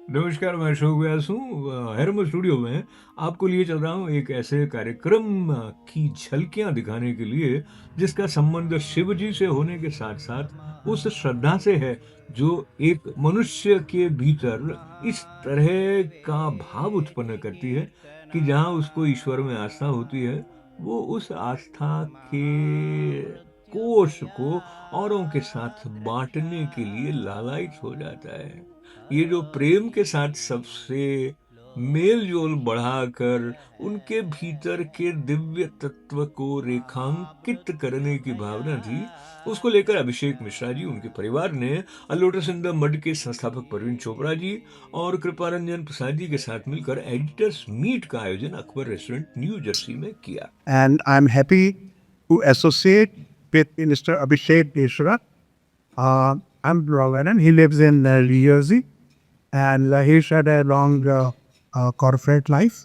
नमस्कार, मैं अशोक व्यास हूँ। हैरम स्टूडियो में आपको लिए चल रहा हूँ एक ऐसे कार्यक्रम की झलकियाँ दिखाने के लिए जिसका संबंध शिव जी से होने के साथ साथ उस श्रद्धा से है जो एक मनुष्य के भीतर इस तरह का भाव उत्पन्न करती है कि जहाँ उसको ईश्वर में आस्था होती है, वो उस आस्था के कोष को औरों के साथ बांटने के लिए लालायित हो जाता है। ये जो प्रेम के साथ सबसे मेल-जोल बढ़ाकर उनके भीतर के दिव्य तत्व को रेखांकित करने की भावना थी, उसको लेकर अभिषेक मिश्रा जी, उनके परिवार ने अ लोटस इन द मड के संस्थापक प्रवीण चोपड़ा जी और कृपारंजन प्रसाद जी के साथ मिलकर एडिटर्स मीट का आयोजन अकबर रेस्टोरेंट न्यू जर्सी में किया। And I'm happy to associate with Mr. Abhishek Mishra. I'm Rowan. He lives in New Jersey, and he's had a long corporate life,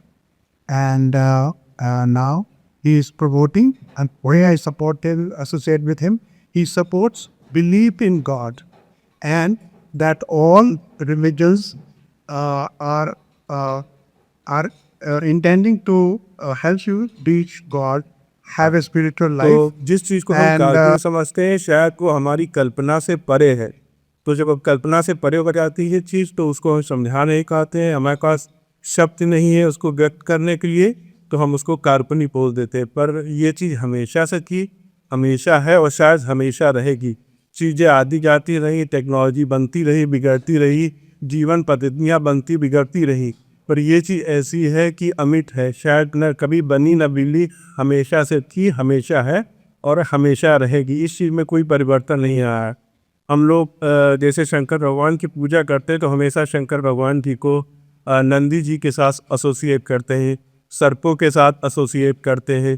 and now he is promoting. And why I support him, associate with him, he supports belief in God, and that all religions are are intending to help you reach God, have a spiritual life. तो जिस चीज़ को हम And काल्पनिक समझते हैं शायद वो हमारी कल्पना से परे है। तो जब अब कल्पना से परे हो जाती है चीज़ तो उसको हम समझा नहीं पाते हैं, हमारे पास शब्द नहीं है उसको व्यक्त करने के लिए, तो हम उसको काल्पनिक बोल देते हैं। पर ये चीज़ हमेशा से थी, हमेशा है और शायद हमेशा रहेगी। चीज़ें आती जाती रही, टेक्नोलॉजी बनती रही, बिगड़ती रही, जीवन पद्धतियाँ बनती बिगड़ती रही, पर ये चीज़ ऐसी है कि अमिट है, शायद न कभी बनी न बिगड़ी, हमेशा से थी, हमेशा है और हमेशा रहेगी। इस चीज़ में कोई परिवर्तन नहीं आया है। हम लोग जैसे शंकर भगवान की पूजा करते हैं तो हमेशा शंकर भगवान जी को नंदी जी के साथ एसोसिएट करते हैं, सर्पों के साथ एसोसिएट करते हैं,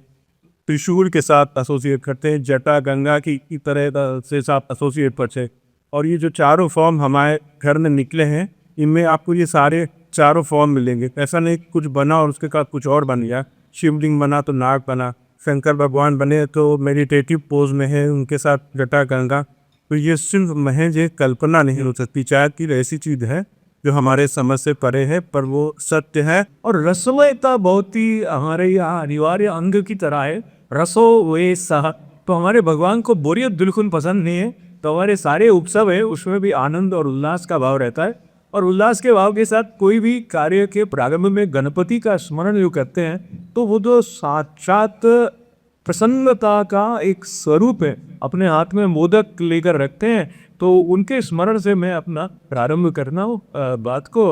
त्रिशूल के साथ एसोसिएट करते हैं, जटा गंगा की तरह से साथ एसोसिएट करते हैं। और ये जो चारों फॉर्म हमारे घर में निकले हैं, इनमें आपको ये सारे चारों फॉर्म मिलेंगे। ऐसा नहीं कुछ बना और उसके साथ कुछ और बन गया। शिवलिंग बना तो नाग बना, शंकर भगवान बने तो मेडिटेटिव पोज में है, उनके साथ जटा गंगा। तो ये सिर्फ महज एक कल्पना नहीं हो सकती, शायद कि ऐसी चीज़ है जो हमारे समझ से परे है, पर वो सत्य है। और रसमयता बहुत ही हमारे यहाँ अनिवार्य अंग की तरह है। रसो वे सह, तो हमारे भगवान को बोरियत बिल्कुल पसंद नहीं है, तो हमारे सारे उत्सव है उसमें भी आनंद और उल्लास का भाव रहता है। और उल्लास के भाव के साथ कोई भी कार्य के प्रारंभ में गणपति का स्मरण जो करते हैं तो वो जो साक्षात प्रसन्नता का एक स्वरूप है, अपने हाथ में मोदक लेकर रखते हैं, तो उनके स्मरण से मैं अपना प्रारंभ करना हूँ बात को।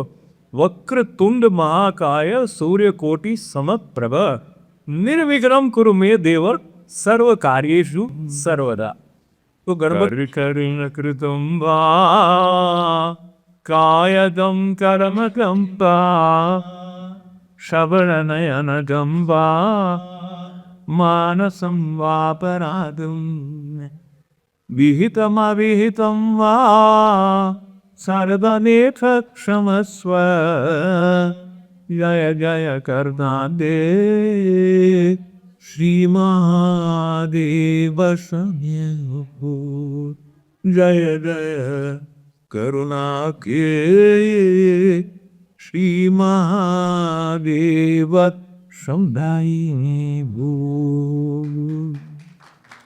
वक्र तुंड महाकाय सूर्यकोटि समप्रभ निर्विघ्नं कुरु मे देव सर्व कार्येषु सर्वदा। तो गणपति कृतं वा कायदं कर्मकं वा श्रवणनयनगं वा मानसं वापराधं विहितमविहितं वा सर्वमेव क्षमस्व। जय जय कर्णादे श्री महादेव शम्भो। जय जय करुणा के श्री महादेव शंभो।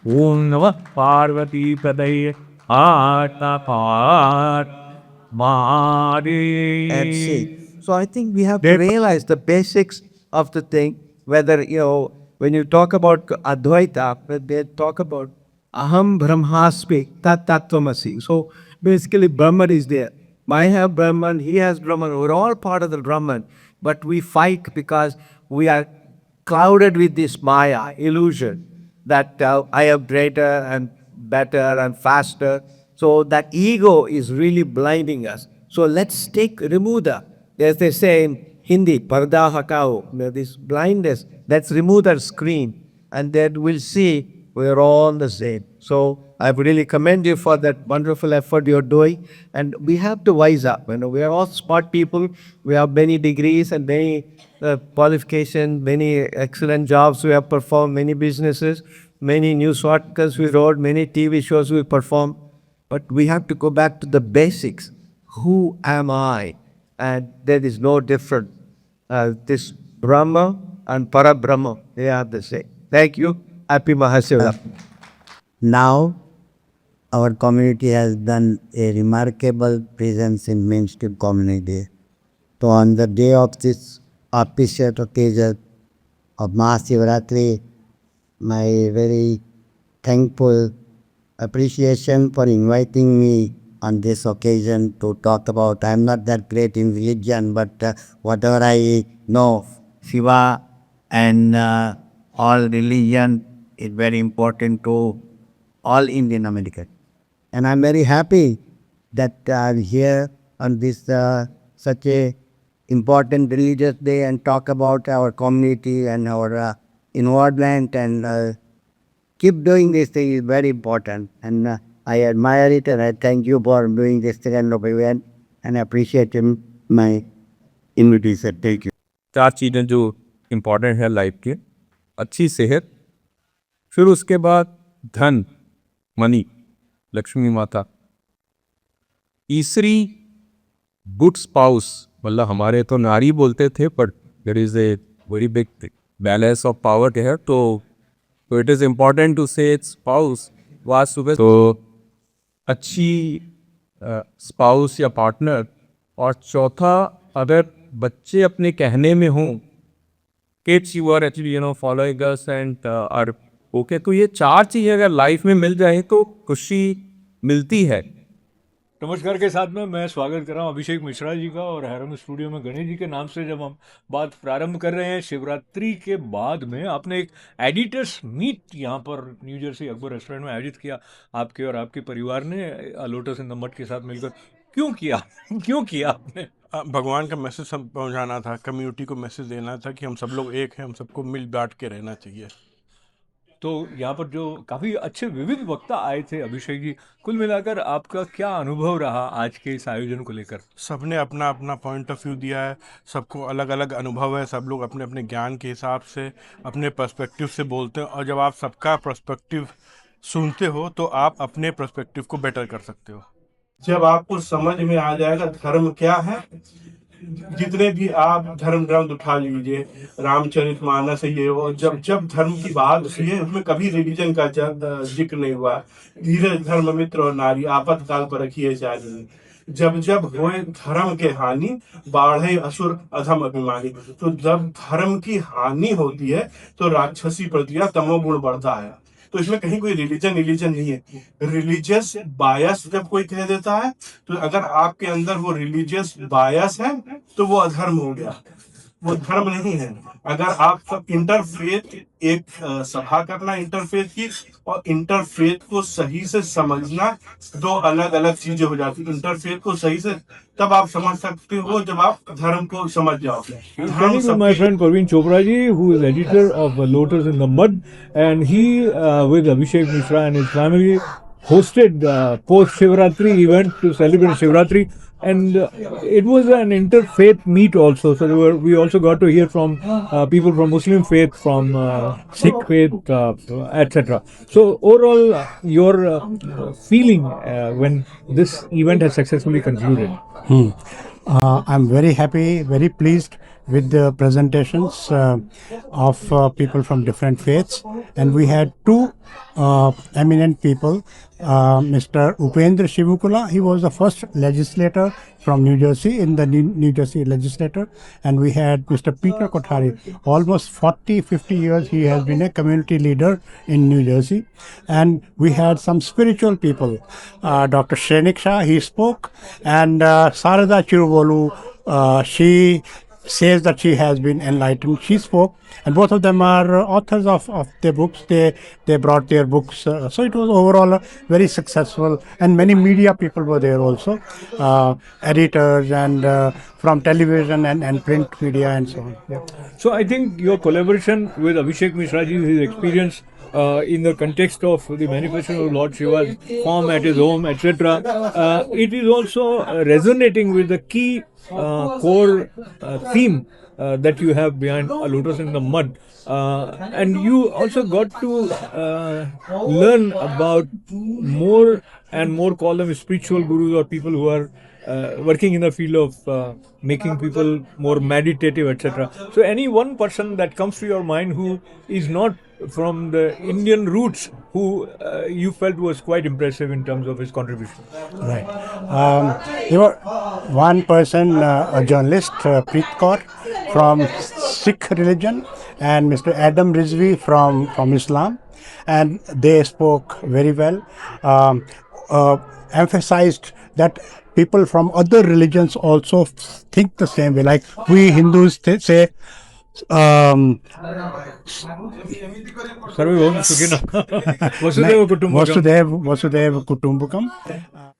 ओम नमः पार्वती पदये आत्मापार and मारे। see. So I think we have to realize the basics of the thing. Whether when you talk about Advaita, when they talk about Aham Brahmasmi Tat Tattvamasi. So basically, Brahman is there. I have Brahman, he has Brahman. We're all part of the Brahman, but we fight because we are clouded with this Maya illusion that I am greater and better and faster. So that ego is really blinding us. So let's remove as they say in Hindi, parda hakao, this blindness, let's remove that screen and then we'll see we're all the same. So I really commend you for that wonderful effort you're doing. And we have to wise up. We are all smart people. We have many degrees and many qualifications, many excellent jobs we have performed, many businesses, many news articles we wrote, many TV shows we performed. But we have to go back to the basics. Who am I? and there is no difference. This Brahma and Parabrahma, they are the same. Thank you. Happy Mahashivratri. Now, our community has done a remarkable presence in mainstream community. So on the day of this auspicious occasion of Mahashivratri, my very thankful appreciation for inviting me on this occasion to talk about. I'm not that great in religion, but whatever I know, Shiva and all religion is very important to all Indian Americans. And I'm very happy that I'm here on this such a important religious day and talk about our community and our involvement and keep doing this thing is very important. And I admire it and I thank you for doing this kind of event and appreciate my invitation. Thank you. 4 चीज़ें जो important है life के, अच्छी सेहत, फिर उसके बाद धन, मनी, लक्ष्मी माता, तीसरी गुड स्पाउस, मतलब हमारे तो नारी बोलते थे, but there is a very big balance of power there, तो it is important to say spouse was सुबह, तो अच्छी स्पाउस या पार्टनर, और चौथा अगर बच्चे अपने कहने में हों, kids you are actually following us and are okay, तो ये 4 चीज़ें अगर लाइफ में मिल जाए तो खुशी मिलती है। नमस्कार के साथ में मैं स्वागत कर रहा हूं अभिषेक मिश्रा जी का, और हैरम स्टूडियो में गणेश जी के नाम से जब हम बात प्रारंभ कर रहे हैं शिवरात्रि के बाद में, आपने एक एडिटर्स मीट यहाँ पर न्यू जर्सी अकबर रेस्टोरेंट में आयोजित किया, आपके और आपके परिवार ने लोटस इन द मड के साथ मिलकर। क्यों किया क्यों किया आपने? भगवान का मैसेज सब पहुंचाना था, कम्युनिटी को मैसेज देना था कि हम सब लोग एक हैं, हम सबको मिल बांट के रहना चाहिए। तो यहाँ पर जो काफ़ी अच्छे विविध वक्ता आए थे अभिषेक जी, कुल मिलाकर आपका क्या अनुभव रहा आज के इस आयोजन को लेकर? सबने अपना अपना पॉइंट ऑफ व्यू दिया है, सबको अलग अलग अनुभव है, सब लोग अपने अपने ज्ञान के हिसाब से अपने पर्सपेक्टिव से बोलते हैं, और जब आप सबका पर्सपेक्टिव सुनते हो तो आप अपने पर्सपेक्टिव को बेटर कर सकते हो। जब आपको समझ में आ जाएगा धर्म क्या है, जितने भी आप धर्म ग्रंथ उठा लीजिए, रामचरितमानस है ये वो, जब जब धर्म की बात होती है उसमें कभी रिलीजन का जिक्र नहीं हुआ। धीरे धर्म मित्र और नारी आपातकाल पर रखिए जानी, जब जब होए धर्म के हानि बाढ़े असुर अधम अभिमानी। तो जब धर्म की हानि होती है तो राक्षसी प्रक्रिया तमोगुण बढ़ता है। तो इसमें कहीं कोई रिलीजन नहीं है। रिलीजियस बायस जब कोई कह देता है, तो अगर आपके अंदर वो रिलीजियस बायस है तो वो अधर्म हो गया, वो धर्म नहीं है। अगर आप सब इंटरफेथ एक सभा करना इंटरफेथ की, और इंटरफेथ को सही से समझना, दो अलग अलग चीजें हो जाती। इंटरफेथ को सही से तब आप समझ सकते हो जब आप धर्म को समझ जाओगे। My friend Praveen Chopra ji, who is editor of Lotus in the Mud, and he with Abhishek Mishra and his family hosted post Shivratri event to celebrate Shivratri, and it was an interfaith meet also. So we also got to hear from people from Muslim faith, from Sikh faith, etc. So overall, your feeling when this event has successfully concluded? I'm very happy, very pleased with the presentations of people from different faiths, and we had two eminent people. Mr. Upendra Shivukula, he was the first legislator from New Jersey in the New Jersey legislature, and we had Mr. Peter Kothari. Almost 40-50 years he has been a community leader in New Jersey, and we had some spiritual people. Dr. Shrenik Shah, he spoke, and Sarada Chiruvolu, she says that she has been enlightened. She spoke, and both of them are authors of their books. They brought their books. So it was overall very successful, and many media people were there also, editors and from television and print media and so on. Yeah. So I think your collaboration with Abhishek Mishra ji, his experience in the context of the manifestation of Lord Shiva's form at his home, etc., it is also resonating with the key core theme that you have behind A Lotus in the Mud. And you also got to learn about more and more, call them spiritual gurus or people who are working in the field of making people more meditative, etc. So, any one person that comes to your mind who is not from the Indian roots, who you felt was quite impressive in terms of his contribution? Right. There were one person, a journalist, Preet Kaur from Sikh religion, and Mr. Adam Rizvi from Islam, and they spoke very well. Emphasized that people from other religions also think the same way. Like we Hindus say, Sarve Bhavantu Sukhina. Vasudhaiva Kutumbakam. Vasudeva Kutumbakam.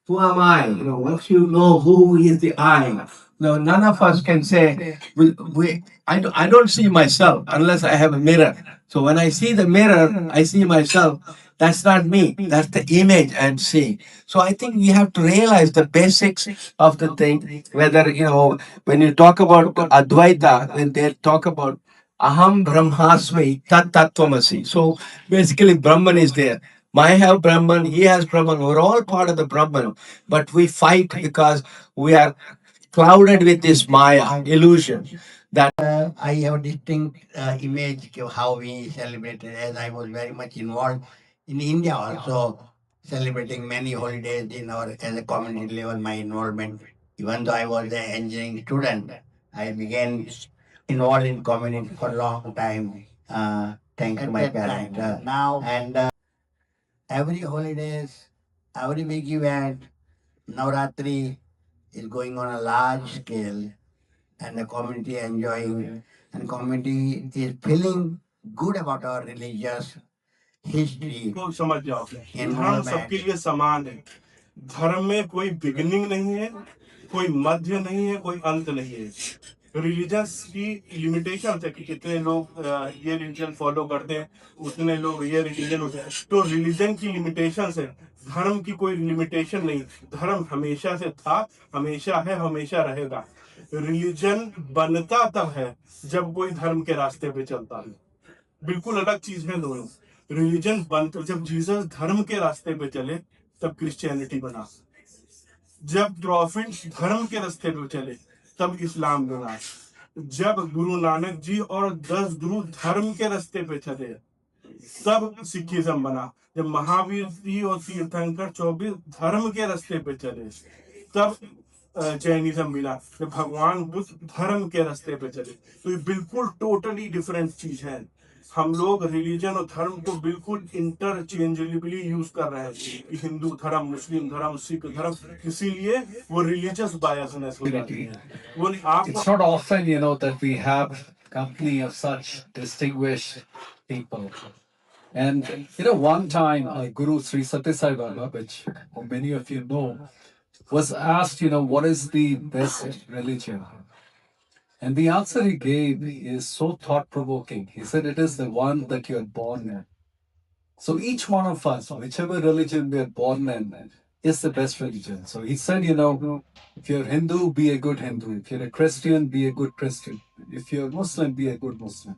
Who am I? Once you know who is the I, none of us can say, I don't see myself unless I have a mirror. So when I see the mirror, I see myself. That's not me. That's the image I'm seeing. So I think we have to realize the basics of the thing. Whether, when you talk about Advaita, when they talk about Aham Brahmasmi Tat Tattvamasi. So basically, Brahman is there. I have Brahman, he has Brahman. We're all part of the Brahman, but we fight because we are clouded with this Maya illusion. That I have a distinct image of how we celebrated, as I was very much involved in India also, celebrating many holidays in our as a community level. My involvement, even though I was an engineering student, I began involved in community for a long time. Thanks to my parents. Now and every holidays, every big event, Navratri is going on a large scale, and the community enjoying, and community is feeling good about our religious history. को समझ जाओ, धर्म Environment. सबके लिए समान है। धर्म में कोई बिगिनिंग नहीं है, कोई मध्य नहीं है, कोई अंत नहीं है। रिलीजन्स की लिमिटेशन है कि कितने लोग ये रिलीजन फॉलो करते हैं, उतने लोग ये रिलीजन, तो रिलीजन की लिमिटेशन है, धर्म की कोई लिमिटेशन नहीं। धर्म हमेशा से था, हमेशा है, हमेशा रहेगा। रिलीजन बनता तब है जब कोई धर्म के रास्ते पे चलता है, बिल्कुल अलग चीज है दोनों। रिलीजन बनता, जब जीसस धर्म के रास्ते पे चले तब क्रिश्चियनिटी बना, जब प्रॉफिट धर्म के रास्ते पे चले तब इस्लाम बना, जब गुरु नानक जी और 10 गुरु धर्म के रास्ते पे चले तब सिखिज्म बना, जब महावीर जी और तीर्थंकर 24 धर्म के रास्ते पे चले तब जैनिज्म मिला, जब भगवान बुद्ध धर्म के रास्ते पे चले। तो ये बिल्कुल टोटली डिफरेंट चीज है। हम लोग रिलीजन और धर्म को बिल्कुल इंटरचेंजेबली यूज कर रहे हैं कि हिंदू धर्म, मुस्लिम धर्म, सिख धर्म, इसीलिए वो रिलीजियस बायसनेस हो जाती है। वो आप It's not often, that we have company of such distinguished people. And one time, Guru Sri Sathya Sai Baba, which many of you know, was asked, what is the best religion? And the answer he gave is so thought-provoking. He said, it is the one that you are born in. So each one of us, whichever religion we are born in, is the best religion. So he said, if you're Hindu, be a good Hindu. If you're a Christian, be a good Christian. If you're Muslim, be a good Muslim.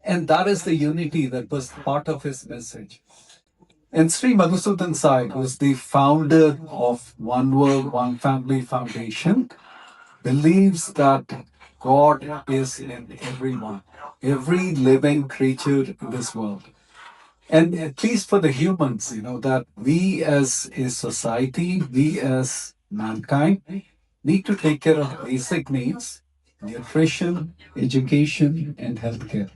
And that is the unity that was part of his message. And Sri Madhusudan Sai, who is the founder of One World, One Family Foundation, believes that God is in everyone, every living creature in this world. And at least for the humans, that we as a society, we as mankind, need to take care of basic needs, nutrition, education, and healthcare.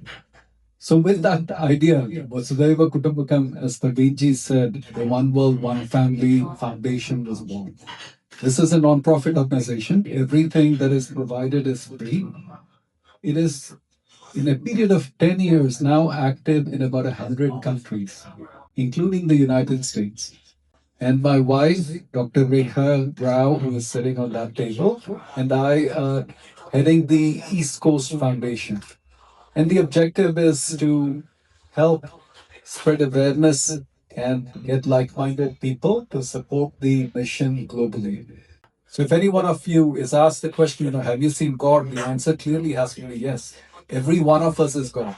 So with that idea, Vasudhaiva Kutumbakam, as Parveji said, the One World, One Family Foundation was born. This is a non-profit organization. Everything that is provided is free. It is, in a period of 10 years, now active in about 100 countries, including the United States. And my wife, Dr. Rekha Rao, who is sitting on that table, and I are heading the East Coast Foundation. And the objective is to help spread awareness and get like-minded people to support the mission globally. So if any one of you is asked the question, have you seen God? The answer clearly has to be yes. Every one of us is God.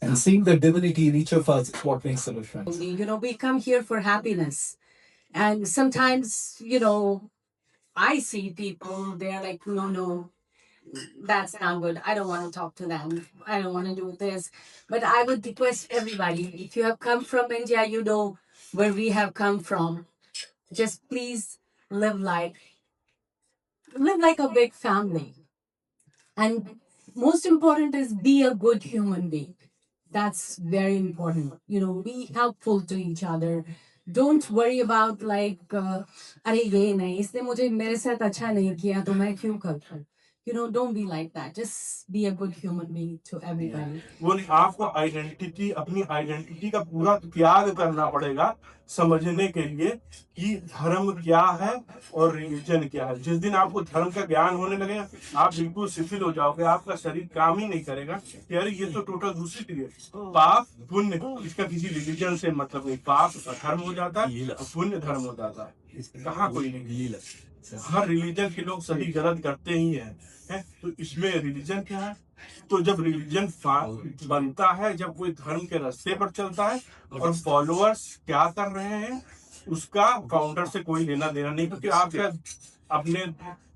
And seeing the divinity in each of us is what makes the difference. We come here for happiness. And sometimes, I see people, they're like, no, no, that's not good. I don't want to talk to them. I don't want to do this. But I would request everybody, if you have come from India, you know where we have come from. Just please live like a big family. And most important is be a good human being. That's very important. Be helpful to each other. Don't worry about like, अरे ये नहीं इसने मुझे मेरे साथ अच्छा नहीं किया तो मैं क्यों करूं. Don't be like that. Just be a good human being to everybody. वो नहीं, आपको आइडेंटिटी, अपनी आइडेंटिटी का पूरा त्याग करना पड़ेगा समझने के लिए कि धर्म क्या है और रिलीजन क्या है। जिस दिन आपको धर्म का ज्ञान होने लगेगा, आप बिल्कुल शिथिल हो जाओगे, आपका शरीर काम ही नहीं करेगा कि अरे ये तो टोटल दूसरी चीज है। पाप पुण्य इसका किसी रिलीजन से मतलब नहीं। पाप धर्म हो जाता है और पुण्य धर्म हो जाता है। कहाँ कोई नहीं। हर रिलीजन के लोग सही गलत करते ही हैं। तो इसमें रिलीजन क्या है? तो जब रिलीजन बनता है, जब कोई धर्म के रास्ते पर चलता है और फॉलोअर्स क्या कर रहे हैं उसका काउंटर से कोई लेना देना नहीं, क्योंकि आप शायद अपने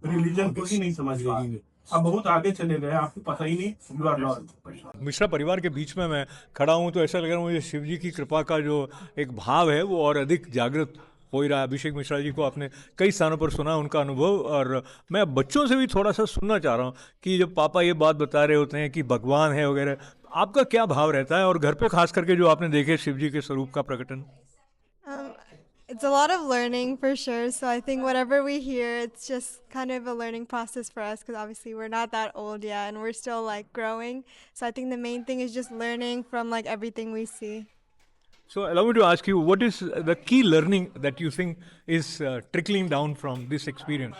रिलीजन को ही नहीं समझ पाएंगे। अब बहुत आगे चले गए, आपको पता ही नहीं, यू आर लॉस्ट। मिश्रा परिवार के बीच में मैं खड़ा हूँ तो ऐसा लग रहा है मुझे शिव जी की कृपा का जो एक भाव है वो और अधिक जागृत हो ही रहा है। अभिषेक मिश्रा जी को आपने कई स्थानों पर सुना, उनका अनुभव, और मैं बच्चों से भी थोड़ा सा सुनना चाह रहा हूँ कि जब पापा ये बात बता रहे होते हैं कि भगवान है वगैरह, आपका क्या भाव रहता है और घर पे खास करके जो आपने देखे शिव जी के स्वरूप का प्रकटन? It's a lot of learning for sure. So I think whatever we hear, it's just kind of a learning process for us because obviously we're not that old yet and we're still like growing. So I think the main thing is just learning from like everything we see. So allow me to ask you, what is the key learning that you think is trickling down from this experience?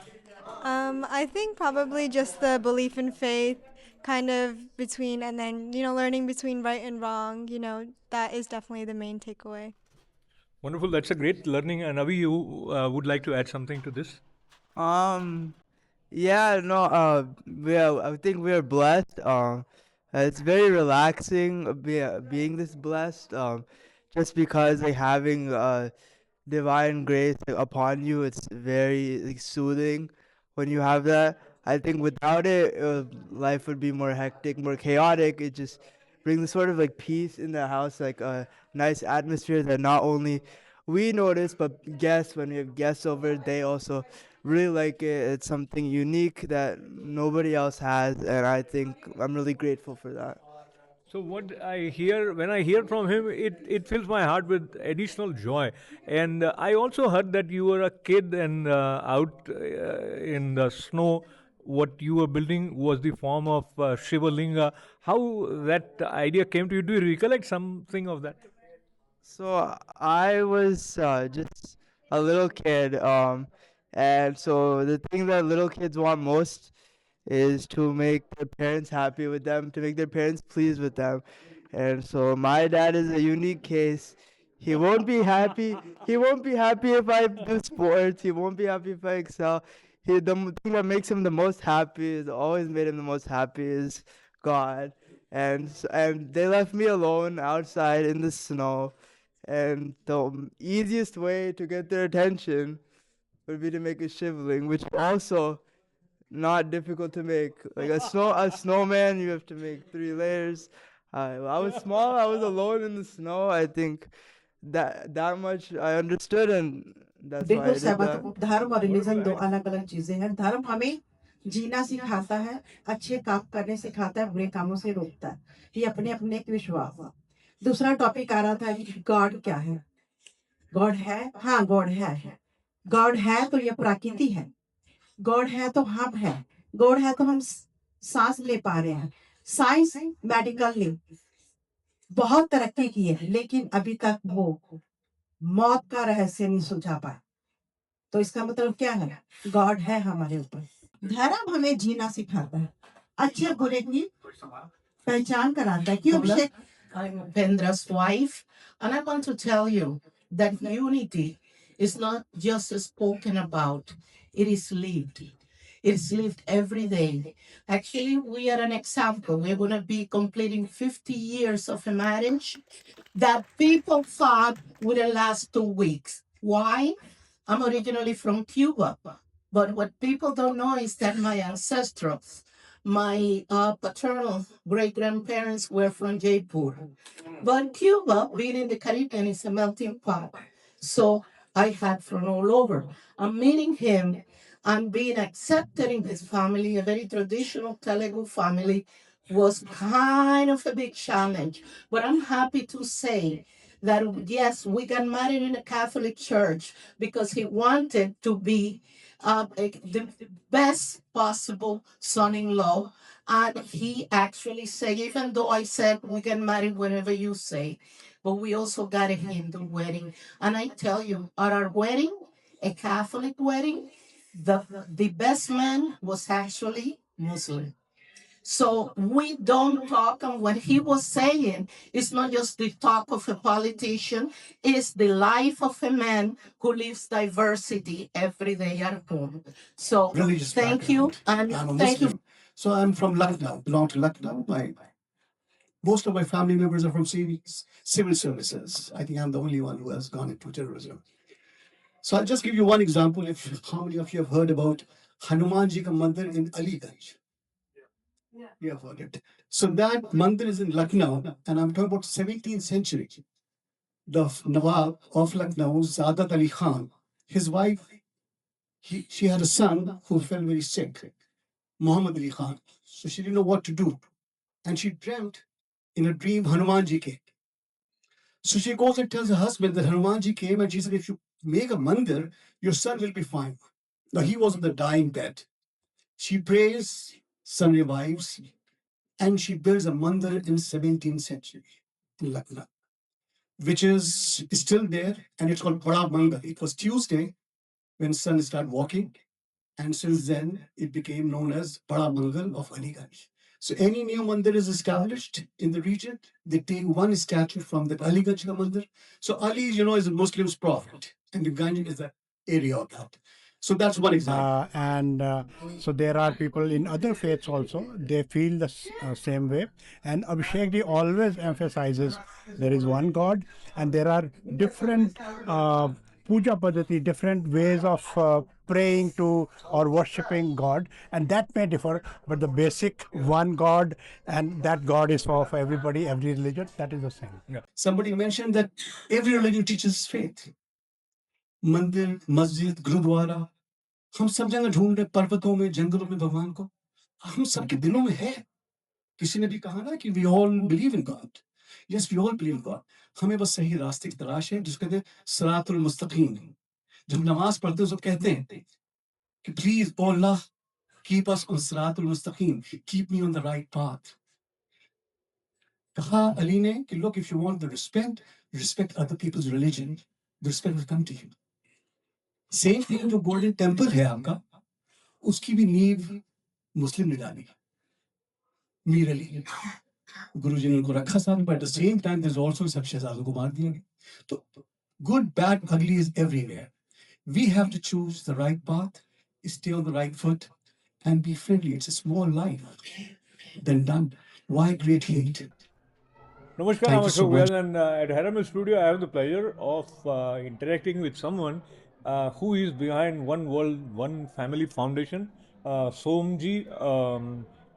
I think probably just the belief in faith, kind of between, and then learning between right and wrong. That is definitely the main takeaway. Wonderful, that's a great learning. And Avi, you would like to add something to this? Yeah, no, I think we are blessed. It's very relaxing being this blessed. Just because like having divine grace upon you, it's very like soothing when you have that. I think without it, life would be more hectic, more chaotic. It just brings sort of like peace in the house, like a nice atmosphere that not only we notice, but guests, when we have guests over, they also really like it. It's something unique that nobody else has, and I think I'm really grateful for that. So what I hear, when I hear from him, it fills my heart with additional joy. And I also heard that you were a kid and out in the snow, what you were building was the form of Shiva Linga. How that idea came to you? Do you recollect something of that? So I was just a little kid, and so the thing that little kids want most is to make their parents happy with them, to make their parents pleased with them. And so my dad is a unique case. He won't be happy. He won't be happy if I do sports. He won't be happy if I excel. The thing that makes him the most happy, is always made him the most happy, is God. And they left me alone outside in the snow. And the easiest way to get their attention would be to make a shivling, which also not difficult to make. Like a snowman, you have to make 3 layers. I was small. I was alone in the snow. I think that much I understood, and that's why I बिल्कुल did सहमत that. हूँ। धर्म और religion दो अलग अलग चीजें हैं। धर्म हमें जीना सिखाता है, अच्छे काम करने सिखाता है, बुरे कामों से रोकता है। ये अपने अपने एक विश्वास है। दूसरा टॉपिक आ रहा था कि गॉड क्या है। गॉड है, हाँ गॉड है। गॉड है तो ये प्रकृति है। गॉड है तो हम है। गॉड है तो हम सांस ले पा रहे हैं। साइंस मेडिकल ने बहुत तरक्की की है, लेकिन अभी तक वो मौत का रहस्य नहीं सुलझा पाया। तो इसका मतलब क्या है? गॉड है हमारे ऊपर। धर्म हमें जीना सिखाता है, अच्छे बुरे की पहचान कराता है। क्यों अभिषेक? I'm Pendra's wife, and I want to tell you that unity is not just spoken about, it is lived. It's lived every day. Actually, we are an example. We're going to be completing 50 years of a marriage that people thought would last 2 weeks. Why? I'm originally from Cuba. But what people don't know is that my ancestors, my paternal great grandparents were from Jaipur. But Cuba, being in the Caribbean, is a melting pot. So I had from all over. I'm meeting him and being accepted in his family, a very traditional Telugu family, was kind of a big challenge. But I'm happy to say that yes, we got married in a Catholic church because he wanted to be the best possible son-in-law. And he actually said, even though I said we get married whenever you say, but we also got a Hindu wedding. And I tell you, at our wedding, a Catholic wedding, the best man was actually Muslim. So we don't talk, and what he was saying is not just the talk of a politician, it's the life of a man who lives diversity every day at home. So Religious thank you, and I'm a thank you. Muslim. So I'm from Lucknow, belong to Lucknow. Most of my family members are from civil services. I think I'm the only one who has gone into terrorism. So I'll just give you one example. How many of you have heard about Hanumanji ka mandir in Aliganj? You have heard it. So that mandir is in Lucknow, and I'm talking about 17th century. The Nawab of Lucknow, Zadat Ali Khan, his wife, she had a son who fell very sick, Muhammad Ali Khan. So she didn't know what to do. And she dreamt in a dream Hanumanji came. So she goes and tells her husband that Hanumanji came, and she said, if you make a mandir, your son will be fine. Now he was on the dying bed. She prays, son revives, and she builds a mandir in 17th century in Lucknow, which is still there, and it's called Bada Mangal. It was Tuesday when sun started walking, and since then it became known as Bada Mangal of Aliganj. So any new mandir is established in the region, they take one statue from the Aliganj mandir. So Ali, is a Muslim's prophet, and the Ganj is the area of that. So that's one example. And so there are people in other faiths also, they feel the same way. And Abhishek ji always emphasizes there is one God, and there are different puja paddhati, different ways of praying to or worshipping God, and that may differ, but the basic one God, and that God is for everybody, every religion, that is the same. Somebody mentioned that every religion teaches faith. Mandir, masjid, gurudwara, हम सब जगह ढूंढ रहे, पर्वतों में, जंगलों में भगवान को, हम सबके दिलों में है. किसी ने भी कहा ना कि we all believe in God. Yes, we all believe in God. हमें बस सही रास्ते की तलाश है, जिसको कहते हैं सिरातुल मुस्तकीम. जब नमाज पढ़ते हैं, तो कहते हैं कि please, oh Allah, keep us on सिरातुल Mustakim, keep me on the right path. कहा अली ने कि look, if you want the respect other people's religion, the respect will come to you. Same thing जो गोल्डन टेम्पल है आपका, उसकी भी नींव मुस्लिम ने डाली, मीर अली. गुरु जी ने उनको रखा साथ में, but at the same time there is also सब शहजादों को मार दिया गया. तो good bad ugly is everywhere. We have to choose the right path, stay on the right foot, and be friendly. It's a small life, then done. Why create hate? Namaskar, Thank I'm you so Ashok much. Vyas, and at Haramal Studio, I have the pleasure of interacting with someone who is behind One World, One Family Foundation. Somji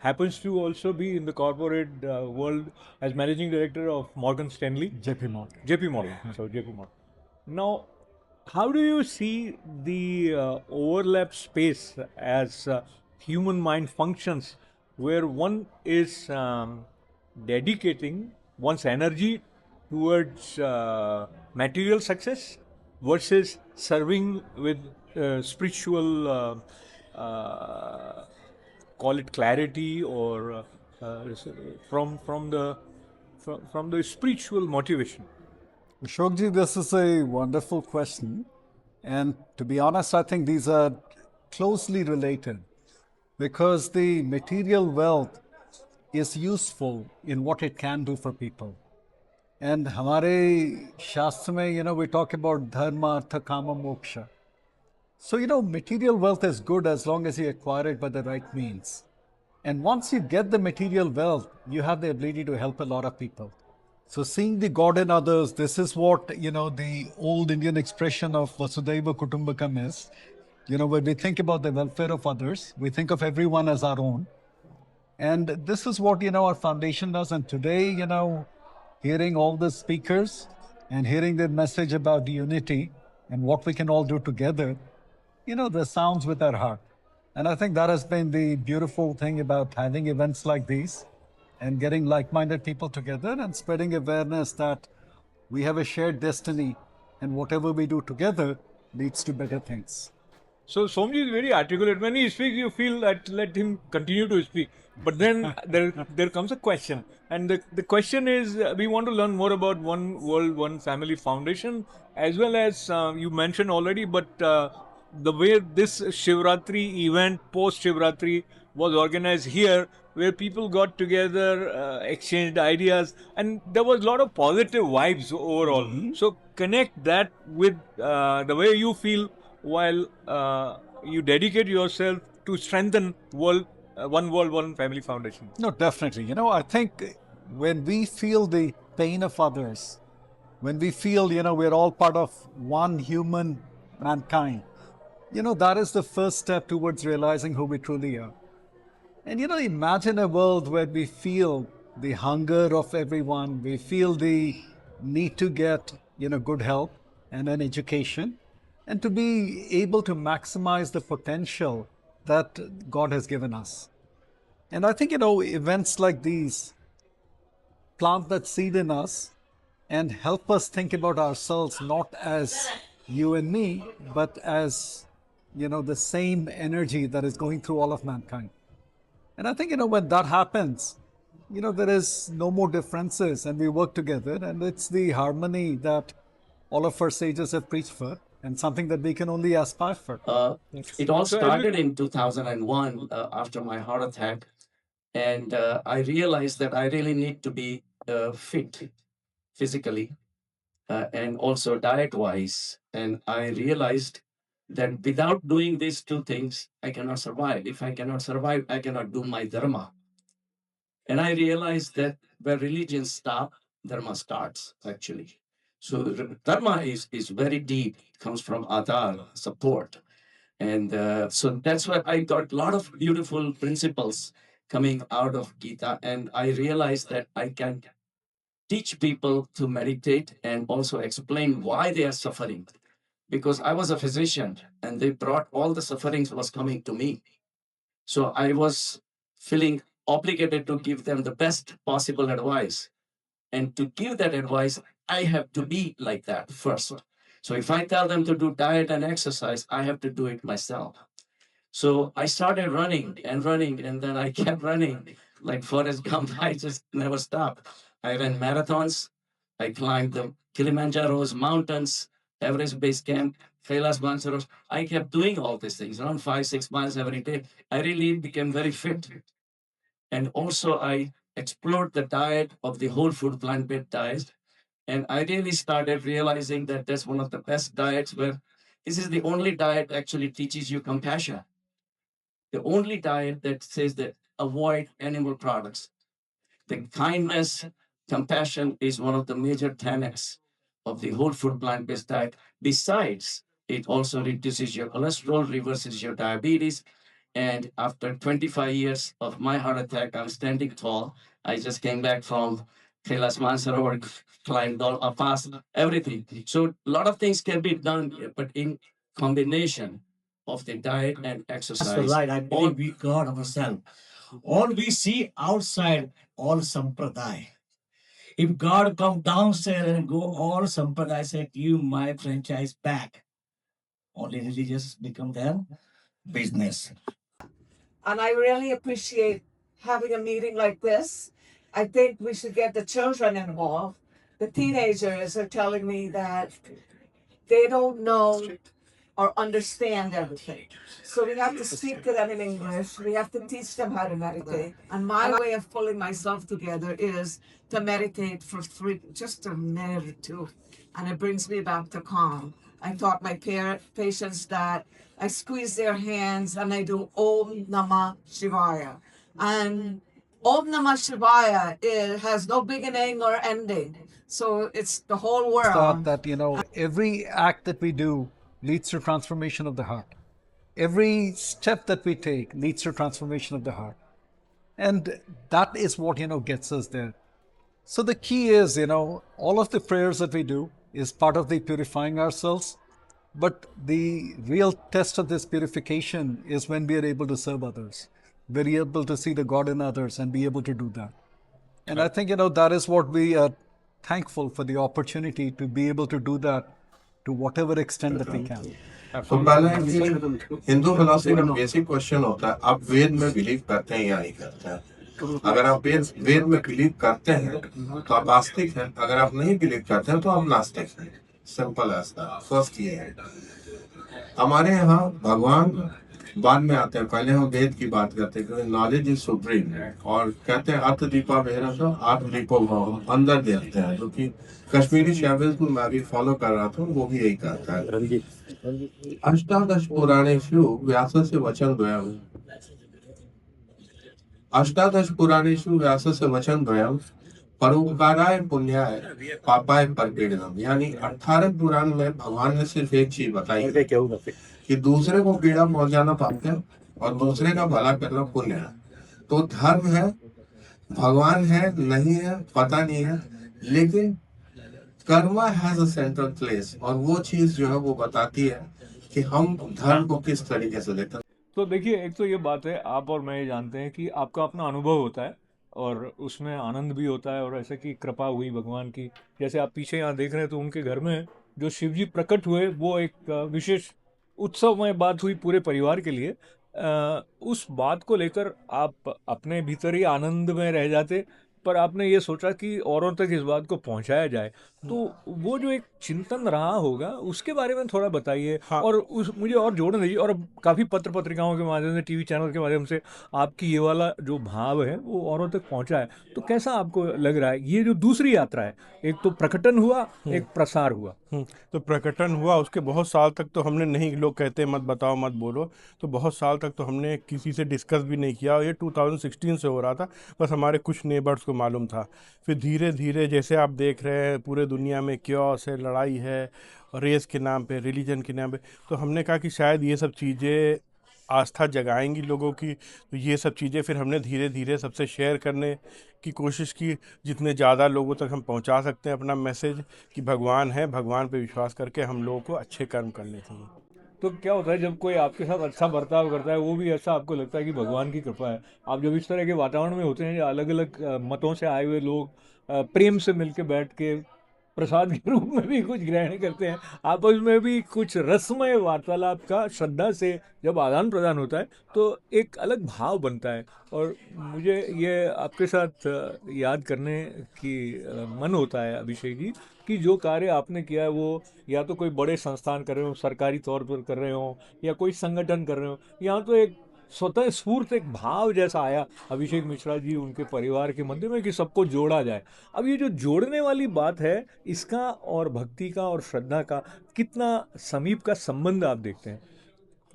happens to also be in the corporate world as managing director of Morgan Stanley. JP Morgan. JP Morgan. So JP Morgan. Now, how do you see the overlap space as human mind functions, where one is dedicating one's energy towards material success versus serving with spiritual, call it clarity, or from the spiritual motivation? Ashokji, this is a wonderful question. And to be honest, I think these are closely related, because the material wealth is useful in what it can do for people. And Hamare Shastra mein, we talk about dharma, artha, kama, moksha. So, material wealth is good as long as you acquire it by the right means. And once you get the material wealth, you have the ability to help a lot of people. So seeing the God in others, this is what, the old Indian expression of Vasudhaiva Kutumbakam is. When we think about the welfare of others, we think of everyone as our own. And this is what, our foundation does. And today, hearing all the speakers and hearing their message about unity and what we can all do together, the sounds with our heart. And I think that has been the beautiful thing about having events like these and getting like-minded people together and spreading awareness that we have a shared destiny and whatever we do together leads to better things. So Somji is very articulate. When he speaks, you feel that let him continue to speak. But then there comes a question. And the question is, we want to learn more about One World, One Family Foundation, as well as you mentioned already, but the way this Shivratri event, post-Shivratri, was organized here, where people got together, exchanged ideas, and there was a lot of positive vibes overall. So connect that with the way you feel while you dedicate yourself to strengthen One World, One Family Foundation. No, definitely. I think when we feel the pain of others, when we feel, we're all part of one human mankind, that is the first step towards realizing who we truly are. And, imagine a world where we feel the hunger of everyone, we feel the need to get, good help and an education, and to be able to maximize the potential that God has given us. And I think, events like these plant that seed in us and help us think about ourselves not as you and me, but as, the same energy that is going through all of mankind. And I think, when that happens, there is no more differences and we work together, and it's the harmony that all of our sages have preached for, and something that we can only aspire for. It all started in 2001 after my heart attack. And I realized that I really need to be fit physically and also diet-wise. And I realized that without doing these two things, I cannot survive. If I cannot survive, I cannot do my dharma. And I realized that where religion stops, dharma starts, actually. So dharma is very deep. It comes from adar, support. And so that's why I got a lot of beautiful principles coming out of Gita. And I realized that I can teach people to meditate and also explain why they are suffering. Because I was a physician and they brought all the sufferings was coming to me. So I was feeling obligated to give them the best possible advice. And to give that advice, I have to be like that first. So if I tell them to do diet and exercise, I have to do it myself. So I started running, and then I kept running like Forrest Gump. I just never stopped. I ran marathons. I climbed the Kilimanjaro's mountains, Everest Base Camp, Kailash Mansarovar. I kept doing all these things, around 5-6 miles every day. I really became very fit. And also I explored the diet of the whole food plant-based diet. And I really started realizing that that's one of the best diets, where this is the only diet that actually teaches you compassion. The only diet that says that avoid animal products. The kindness, compassion is one of the major tenets of the whole food plant-based diet. Besides, it also reduces your cholesterol, reverses your diabetes. And after 25 years of my heart attack, I'm standing tall. I just came back from Kailash Mansarovar, climbed all a pass, everything. So a lot of things can be done, but in combination of the diet and exercise. That's right. I believe we God ourselves. All we see outside, all sampradaya. If God come downstairs and go all sampradaya, say, give my franchise back. Only religious become their business. And I really appreciate having a meeting like this. I think we should get the children involved. The teenagers are telling me that they don't know or understand everything. So we have to speak to them in English. We have to teach them how to meditate. And my way of pulling myself together is to meditate for just a minute or two. And it brings me back to calm. I taught my patients that I squeeze their hands and I do Om Namah Shivaya. And Om Namah Shivaya has no beginning or ending. So it's the whole world. Thought that, every act that we do leads to transformation of the heart. every step that we take leads to transformation of the heart. And that is what, gets us there. So the key is, all of the prayers that we do is part of the purifying ourselves. But the real test of this purification is when we are able to serve others. We're able to see the God in others and be able to do that. And I think, that is what we are thankful for, the opportunity to be able to do that to whatever extent that we can. तो पहला है कि Hindu philosophy का basic question होता है, आप वेद में believe करते हैं या नहीं करते हैं? अगर आप वेद में बिलीव करते हैं तो आप आस्तिक हैं, अगर आप नहीं बिलीव करते हैं तो आप नास्तिक हैं. Simple as that. फर्स्ट ये है. हमारे यहाँ भगवान बाद में आते हैं, पहले हम वेद की बात करते हैं. नॉलेज इज सुप्रीम, और कहते हैं अर्थ दीपा बेहरा तो आत्म दीपो भाव, अंदर देखते हैं, जो कि कश्मीरी शैविज्म में भी फॉलो कर रहा था, वो भी यही कहता है. अष्टादश पुराणेषु व्यासस्य वचनद्वयम्. अष्टादश पुराणेषु व्यासस्य वचनद्वयम् परोपकाराय पुण्याय पापाय परपीड़नम्. यानी 18 पुराण में भगवान ने सिर्फ एक चीज बताई है कि दूसरे को पीड़ा पहुंचाना पाप है और दूसरे का भला करना पुण्य है. तो धर्म है, भगवान है नहीं है पता नहीं है, लेकिन karma has a central place, और वो चीज जो है वो बताती है कि हम धर्म को किस तरीके से देखते हैं. तो देखिए, एक तो ये बात है, आप और मैं ये जानते हैं कि आपका अपना अनुभव होता है और उसमें आनंद भी होता है, और ऐसे की कृपा हुई भगवान की. जैसे आप पीछे यहाँ देख रहे हैं तो उनके घर में जो शिव जी प्रकट हुए वो एक विशेष उत्सवमय बात हुई पूरे परिवार के लिए. उस बात को लेकर आप अपने भीतर ही आनंद में रह जाते, पर आपने ये सोचा कि औरों तक इस बात को पहुंचाया जाए. तो वो जो एक चिंतन रहा होगा उसके बारे में थोड़ा बताइए. हाँ. और मुझे और जोड़ने दीजिए. और काफ़ी पत्र पत्रिकाओं के माध्यम से, टीवी चैनल के माध्यम से आपकी ये वाला जो भाव है वो औरों तक पहुंचा है. तो कैसा आपको लग रहा है ये जो दूसरी यात्रा है? एक तो प्रकटन हुआ, एक प्रसार हुआ. तो प्रकटन हुआ, उसके बहुत साल तक तो हमने नहीं, लोग कहते हैं मत बताओ मत बोलो, तो बहुत साल तक तो हमने किसी से डिस्कस भी नहीं किया. ये 2016 से हो रहा था, बस हमारे कुछ नेबर्स को मालूम था. फिर धीरे धीरे जैसे आप देख रहे हैं पूरे दुनिया में क्योस है, लड़ाई है, रेस के नाम पे, रिलीजन के नाम पे, तो हमने कहा कि शायद ये सब चीज़ें आस्था जगाएंगी लोगों की. तो ये सब चीज़ें फिर हमने धीरे धीरे सबसे शेयर करने की कोशिश की, जितने ज़्यादा लोगों तक हम पहुंचा सकते हैं अपना मैसेज कि भगवान है, भगवान पे विश्वास करके हम लोगों को अच्छे कर्म करने चाहिए. तो क्या होता है जब कोई आपके साथ अच्छा बर्ताव करता है, वो भी ऐसा आपको लगता है कि भगवान की कृपा है? आप जब इस तरह के वातावरण में होते हैं, अलग अलग मतों से आए हुए लोग प्रेम से मिलके बैठ के प्रसाद के रूप में भी कुछ ग्रहण करते हैं, आपस में भी कुछ रसमय वार्तालाप का श्रद्धा से जब आदान प्रदान होता है तो एक अलग भाव बनता है. और मुझे ये आपके साथ याद करने की मन होता है अभिषेक जी, कि जो कार्य आपने किया है वो या तो कोई बड़े संस्थान कर रहे हो, सरकारी तौर पर कर रहे हो, या कोई संगठन कर रहे हो, यहाँ तो एक स्वतः स्फूर्त एक भाव जैसा आया अभिषेक मिश्रा जी उनके परिवार के मध्य में कि सबको जोड़ा जाए. अब ये जो जोड़ने वाली बात है, इसका और भक्ति का और श्रद्धा का कितना समीप का संबंध आप देखते हैं?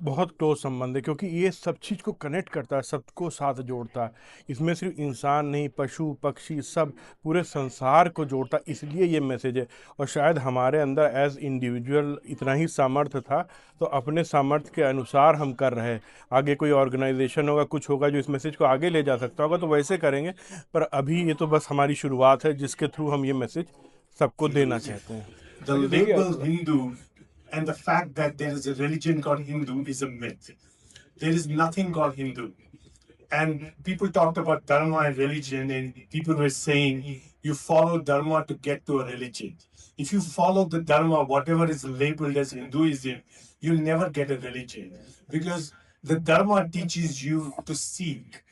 बहुत क्लोज संबंध है, क्योंकि ये सब चीज़ को कनेक्ट करता है, सबको साथ जोड़ता है. इसमें सिर्फ इंसान नहीं, पशु पक्षी सब पूरे संसार को जोड़ता है. इसलिए ये मैसेज है. और शायद हमारे अंदर एज इंडिविजुअल इतना ही सामर्थ्य था, तो अपने सामर्थ्य के अनुसार हम कर रहे हैं. आगे कोई ऑर्गेनाइजेशन होगा, कुछ होगा जो इस मैसेज को आगे ले जा सकता होगा, तो वैसे करेंगे. पर अभी ये तो बस हमारी शुरुआत है, जिसके थ्रू हम ये मैसेज सबको देना चाहते हैं. The label Hindu and the fact that there is a religion called Hindu is a myth. There is nothing called Hindu. And people talked about dharma and religion, and people were saying you follow dharma to get to a religion. If you follow the dharma, whatever is labeled as Hinduism, you'll never get a religion. Because the dharma teaches you to seek,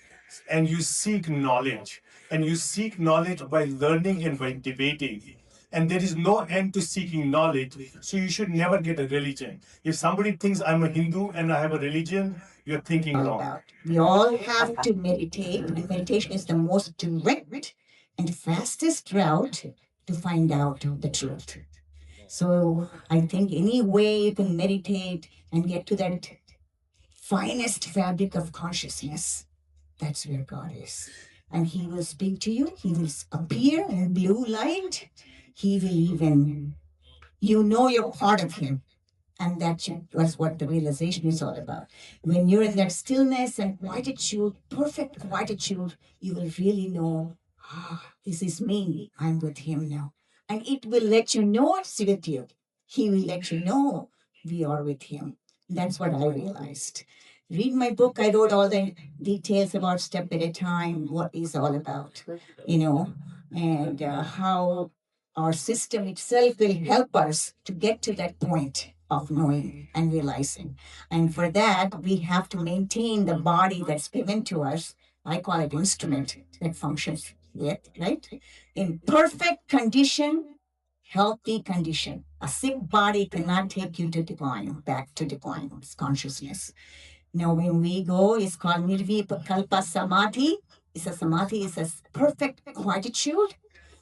and you seek knowledge. And you seek knowledge by learning and by debating. And there is no end to seeking knowledge, so you should never get a religion. If somebody thinks I'm a Hindu and I have a religion, you're thinking wrong. We all have to meditate, and meditation is the most direct and fastest route to find out the truth. So I think any way you can meditate and get to that finest fabric of consciousness, that's where God is. And He will speak to you, He will appear in blue light. He will even, you know you're part of Him. And was what the realization is all about. When you're in that stillness and quietude, perfect quietude, you will really know, this is me. I'm with him now. And it will let you know it's with you. He will let you know we are with him. That's what I realized. Read my book. I wrote all the details about step at a time, what it's all about, and how our system itself will help us to get to that point of knowing and realizing. And for that, we have to maintain the body that's given to us. I call it instrument that functions, right? In perfect condition, healthy condition. A sick body cannot take you to divine, back to divine consciousness. Now, when we go, it's called Nirvikalpa Samadhi. It's a perfect quietude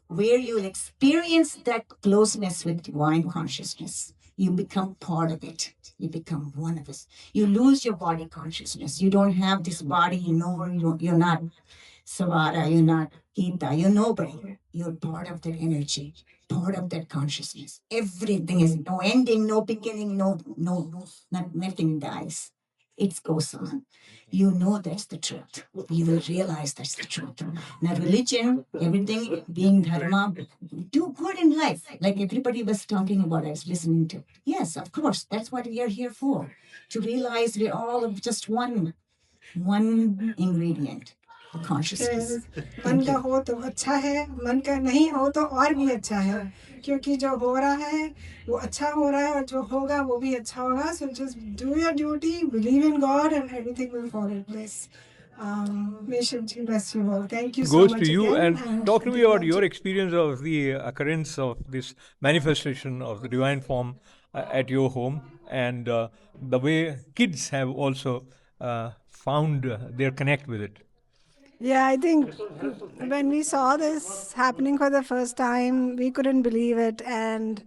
where you'll experience that closeness with divine consciousness. You become part of it. You become one of us. You lose your body consciousness. You don't have this body. You're not Savara. You're not Gita. You're nobody. You're part of that energy, part of that consciousness. Everything is no ending, no beginning, nothing dies. It goes on. You know that's the truth. You will realize that's the truth. Now, religion, everything being dharma, do good in life. Like everybody was talking about, I was listening to. Yes, of course, that's what we are here for. To realize we're all of just one ingredient, consciousness. मन का हो तो अच्छा है, मन का नहीं हो तो और भी अच्छा है, क्योंकि जो हो रहा है वो अच्छा हो रहा है और जो होगा वो भी अच्छा होगा. So just do your duty, believe in God, and everything will fall in place. May Shivji bless you all. Thank you so Goes much to you, again. and talk to me about your experience of the occurrence of this manifestation of the divine form at your home, and the way kids have also found their connect with it. Yeah, I think when we saw this happening for the first time, we couldn't believe it. And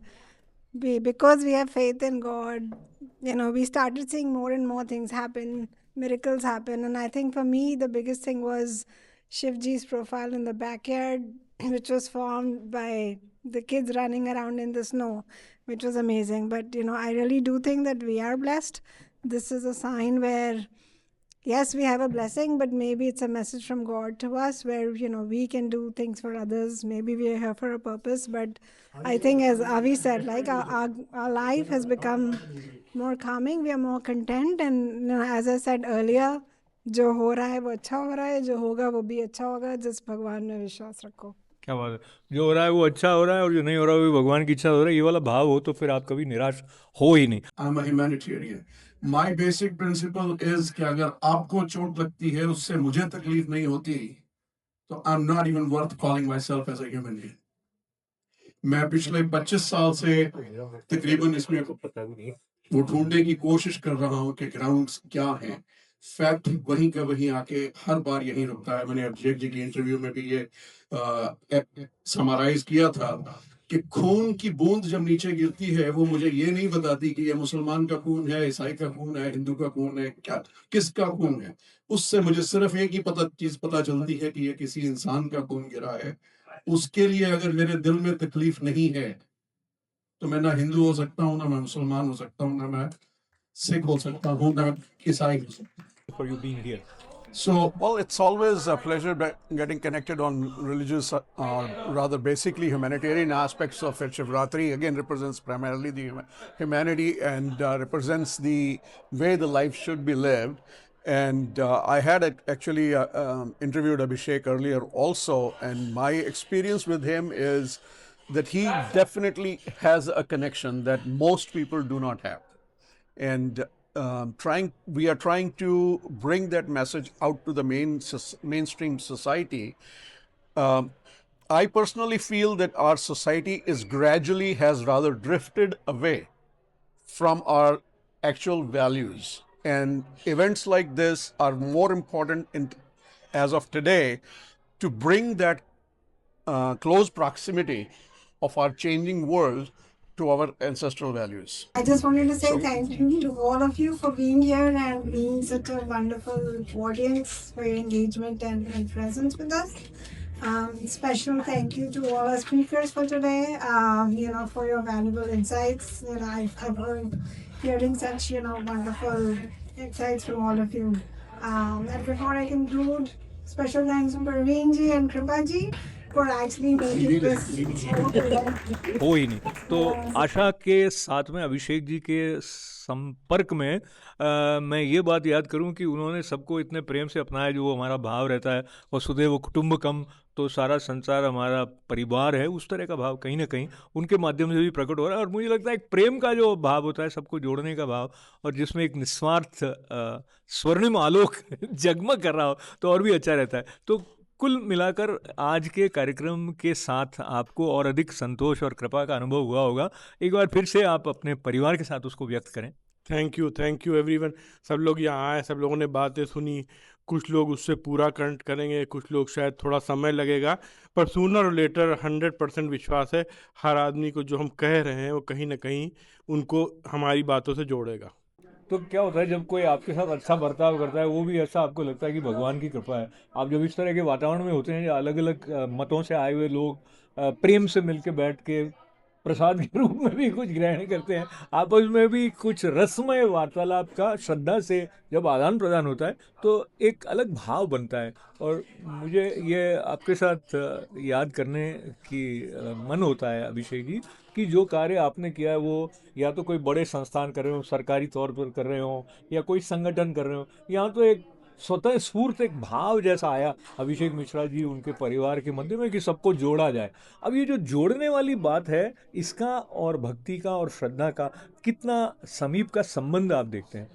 because we have faith in God, we started seeing more and more things happen, miracles happen. And I think for me, the biggest thing was Shivji's profile in the backyard, which was formed by the kids running around in the snow, which was amazing. But, I really do think that we are blessed. This is a sign where, yes, we have a blessing, but maybe it's a message from God to us where, we can do things for others. Maybe we are here for a purpose. But I think, as Avi said, like our life has become more calming. We are more content. And as I said earlier, जो हो रहा है वो अच्छा हो रहा है, जो होगा वो भी अच्छा होगा. जिस भगवान में विश्वास रखो. क्या बात है. जो हो रहा है वो अच्छा हो रहा है और जो नहीं हो रहा है वो भी भगवान की इच्छा हो रहा है. ये वाला भाव हो तो फिर आप कभी निराश हो ही नहीं. I'm a humanitarian. My basic principle is कि अगर आपको चोट लगती है उससे मुझे तकलीफ नहीं होती तो I'm not even worth calling myself as a human being. मैं पिछले 25 साल से तकरीबन इसमें वो ढूंढने की कोशिश कर रहा हूँ कि ग्राउंड्स क्या हैं. फैक्ट वहीं का वहीं आके हर बार यहीं रुकता है. मैंने अभिषेक जी की इंटरव्यू में भी ये समराइज किया था कि खून की बूंद जब नीचे गिरती है वो मुझे ये नहीं बताती कि ये मुसलमान का खून है, ईसाई का खून है, हिंदू का खून है, क्या किसका खून है. उससे मुझे सिर्फ एक ही चीज पता चलती है कि ये किसी इंसान का खून गिरा है. उसके लिए अगर मेरे दिल में तकलीफ नहीं है तो मैं ना हिंदू हो सकता हूँ, ना मैं मुसलमान हो सकता हूँ, ना मैं सिख हो सकता हूँ, ना ईसाई हो सकता हूँ. For you being here. So, well, it's always a pleasure getting connected on religious, rather basically humanitarian aspects of it. Shivratri again represents primarily the humanity and represents the way the life should be lived. And I had actually interviewed Abhishek earlier also, and my experience with him is that he definitely has a connection that most people do not have. And we are trying to bring that message out to the mainstream society. I personally feel that our society has rather drifted away from our actual values, and events like this are more important as of today to bring that close proximity of our changing world to our ancestral values. I just wanted to say thank you to all of you for being here and being such a wonderful audience for your engagement and presence with us. Special thank you to all our speakers for today. For your valuable insights. I've heard hearing such wonderful insights from all of you. And before I conclude, special thanks to Parveen ji and Kripa ji for actually making this whole event. हो ही नहीं तो आशा के साथ में अभिषेक जी के संपर्क में मैं ये बात याद करूं कि उन्होंने सबको इतने प्रेम से अपनाया, जो हमारा भाव रहता है वसुधैव कुटुंबकम, तो सारा संसार हमारा परिवार है, उस तरह का भाव कहीं ना कहीं उनके माध्यम से भी प्रकट हो रहा है। और मुझे लगता है एक प्रेम का जो भाव होता है, सबको जोड़ने का भाव, और जिसमें एक निस्वार्थ स्वर्णिम आलोक जगमग कर रहा हो तो और भी अच्छा रहता है। तो कुल मिलाकर आज के कार्यक्रम के साथ आपको और अधिक संतोष और कृपा का अनुभव हुआ होगा। एक बार फिर से आप अपने परिवार के साथ उसको व्यक्त करें। Thank you everyone. सब लोग यहाँ आए, सब लोगों ने बातें सुनी, कुछ लोग उससे पूरा कनेक्ट करेंगे, कुछ लोग शायद थोड़ा समय लगेगा, पर सूनर और लेटर 100% विश्वास है हर आदमी को जो हम कह रहे हैं वो कहीं ना कहीं उनको हमारी बातों से जोड़ेगा। तो क्या होता है जब कोई आपके साथ अच्छा बर्ताव करता है, वो भी ऐसा आपको लगता है कि भगवान की कृपा है। आप जब इस तरह के वातावरण में होते हैं, अलग अलग मतों से आए हुए लोग प्रेम से मिलके बैठ के प्रसाद के रूप में भी कुछ ग्रहण करते हैं, आपस में भी कुछ रसमय वार्तालाप का श्रद्धा से जब आदान प्रदान होता है तो एक अलग भाव बनता है। और मुझे ये आपके साथ याद करने की मन होता है अभिषेक जी, कि जो कार्य आपने किया है वो या तो कोई बड़े संस्थान कर रहे हो, सरकारी तौर पर कर रहे हो, या कोई संगठन कर रहे हो, यहाँ तो एक स्वतः स्फूर्त एक भाव जैसा आया अभिषेक मिश्रा जी उनके परिवार के मध्य में कि सबको जोड़ा जाए। अब ये जो जोड़ने वाली बात है, इसका और भक्ति का और श्रद्धा का कितना समीप का संबंध आप देखते हैं?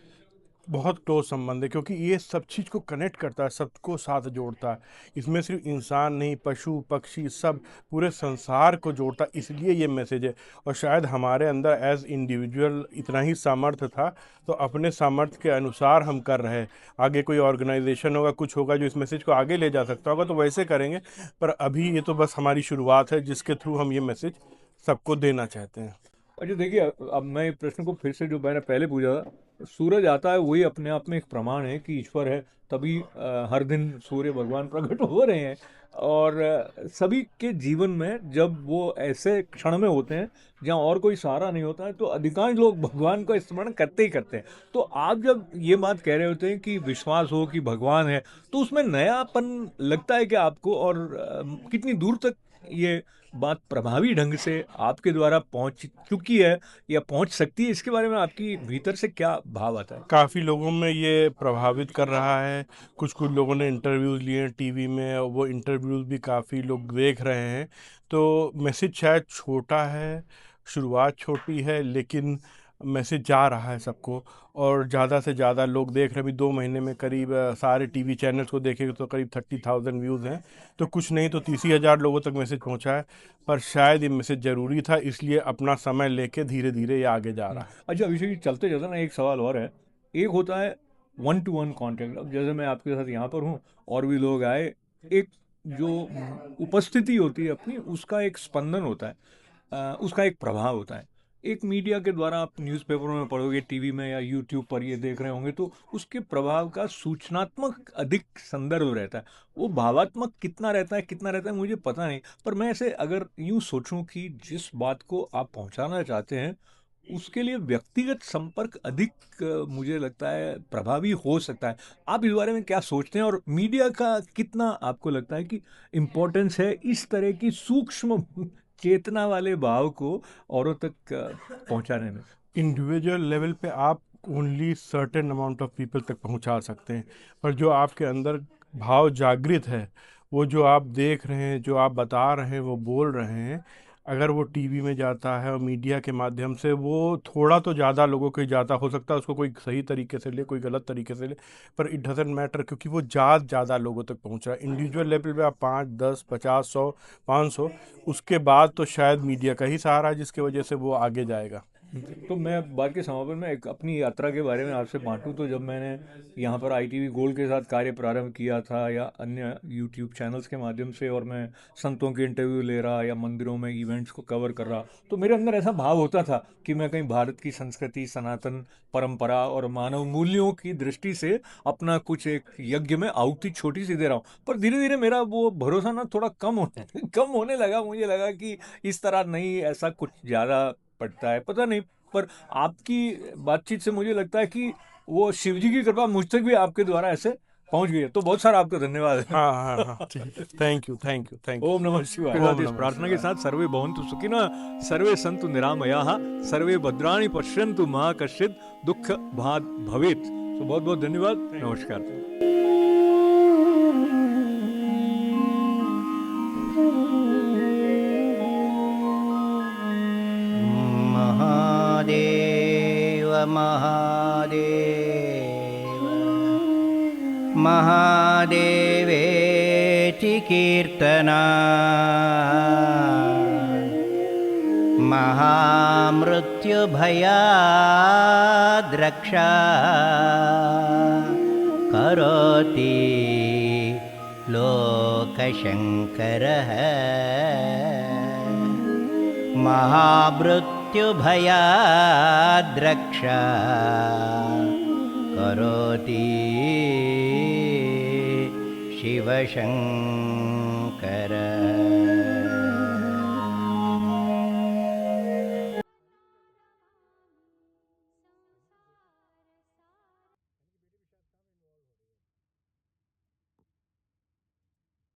बहुत क्लोज संबंध है, क्योंकि ये सब चीज़ को कनेक्ट करता है, सबको साथ जोड़ता है। इसमें सिर्फ इंसान नहीं, पशु पक्षी सब पूरे संसार को जोड़ता है, इसलिए ये मैसेज है। और शायद हमारे अंदर एज इंडिविजुअल इतना ही सामर्थ्य था, तो अपने सामर्थ्य के अनुसार हम कर रहे हैं। आगे कोई ऑर्गेनाइजेशन होगा, कुछ होगा जो इस मैसेज को आगे ले जा सकता होगा, तो वैसे करेंगे। पर अभी ये तो बस हमारी शुरुआत है, जिसके थ्रू हम ये मैसेज सबको देना चाहते हैं। अच्छा देखिए, अब मैं प्रश्न को फिर से जो मैंने पहले पूछा था, सूरज आता है वही अपने आप में एक प्रमाण है कि ईश्वर है, तभी हर दिन सूर्य भगवान प्रकट हो रहे हैं। और सभी के जीवन में जब वो ऐसे क्षण में होते हैं जहाँ और कोई सहारा नहीं होता है, तो अधिकांश लोग भगवान का स्मरण करते ही करते हैं। तो आप जब ये बात कह रहे होते हैं कि विश्वास हो कि भगवान है, तो उसमें नयापन लगता है कि आपको, और कितनी दूर तक ये बात प्रभावी ढंग से आपके द्वारा पहुंच चुकी है या पहुंच सकती है, इसके बारे में आपकी भीतर से क्या भाव आता है? काफ़ी लोगों में ये प्रभावित कर रहा है। कुछ लोगों ने इंटरव्यूज़ लिए हैं टीवी में, और वो इंटरव्यूज़ भी काफ़ी लोग देख रहे हैं। तो मैसेज शायद छोटा है, शुरुआत छोटी है, लेकिन मैसेज जा रहा है सबको, और ज़्यादा से ज़्यादा लोग देख रहे हैं। अभी 2 महीने में करीब सारे टीवी चैनल्स को देखेंगे तो करीब 30,000 व्यूज़ हैं, तो कुछ नहीं तो 30,000 लोगों तक मैसेज पहुंचा है। पर शायद ये मैसेज ज़रूरी था, इसलिए अपना समय लेके धीरे धीरे ये आगे जा रहा है। अच्छा अभिषेक जी, चलते चलते ना एक सवाल और है। एक होता है 1-to-1 कॉन्टैक्ट। अब जैसे मैं आपके साथ यहाँ पर हूँ और भी लोग आए, एक जो उपस्थिति होती है अपनी, उसका एक स्पंदन होता है, उसका एक प्रभाव होता है। एक मीडिया के द्वारा आप न्यूज़पेपरों में पढ़ोगे, टीवी में या यूट्यूब पर ये देख रहे होंगे, तो उसके प्रभाव का सूचनात्मक अधिक संदर्भ रहता है। वो भावात्मक कितना रहता है मुझे पता नहीं। पर मैं ऐसे अगर यूँ सोचूं कि जिस बात को आप पहुंचाना चाहते हैं, उसके लिए व्यक्तिगत संपर्क अधिक मुझे लगता है प्रभावी हो सकता है। आप इस बारे में क्या सोचते हैं, और मीडिया का कितना आपको लगता है कि इम्पोर्टेंस है इस तरह की सूक्ष्म चेतना वाले भाव को औरों तक पहुंचाने में? इंडिविजुअल लेवल पे आप only certain amount of people तक पहुंचा सकते हैं, पर जो आपके अंदर भाव जागृत है, वो जो आप देख रहे हैं, जो आप बता रहे हैं, वो बोल रहे हैं, अगर वो टीवी में जाता है और मीडिया के माध्यम से, वो थोड़ा तो ज़्यादा लोगों को जाता हो सकता है। उसको कोई सही तरीके से ले, कोई गलत तरीके से ले, पर इट डजंट मैटर, क्योंकि वो ज़्यादा लोगों तक पहुंचा है। इंडिविजुअल लेवल पे आप 5, 10, 50, 100, 500, उसके बाद तो शायद मीडिया का ही सहारा है जिसकी वजह से वो आगे जाएगा। तो मैं बात के समापन में एक अपनी यात्रा के बारे में आपसे बांटूं तो जब मैंने यहाँ पर ITV गोल्ड के साथ कार्य प्रारंभ किया था या अन्य YouTube चैनल्स के माध्यम से, और मैं संतों के इंटरव्यू ले रहा या मंदिरों में इवेंट्स को कवर कर रहा, तो मेरे अंदर ऐसा भाव होता था कि मैं कहीं भारत की संस्कृति, सनातन परंपरा और मानव मूल्यों की दृष्टि से अपना कुछ एक यज्ञ में आहुति छोटी सी दे रहा हूँ। पर धीरे धीरे मेरा वो भरोसा ना थोड़ा कम होने लगा। मुझे लगा कि इस तरह नहीं, ऐसा कुछ ज़्यादा पड़ता है, पता नहीं। पर आपकी बातचीत से मुझे लगता है कि वो शिव जी की कृपा मुझ तक भी आपके द्वारा ऐसे पहुंच गई है। तो बहुत सारा आपका धन्यवाद है। हाँ हाँ हाँ, ठीक है, थैंक यू। ओम नमः शिवाय। ओम इस नमः प्रार्थना के साथ सर्वे भवन्तु सुखिनः, सर्वे सन्तु निरामयाः, सर्वे भद्राणि पश्यन्तु मा कश्चित् दुःख भाग् भवेत्। तो बहुत बहुत धन्यवाद, नमस्कार। महादेव महादेव महादेवेति कीर्तना महामृत्युभयाद्रक्षा करोति लोकशङ्करः महामृत्युभयाद्रक्षा करोति शिवशङ्कर।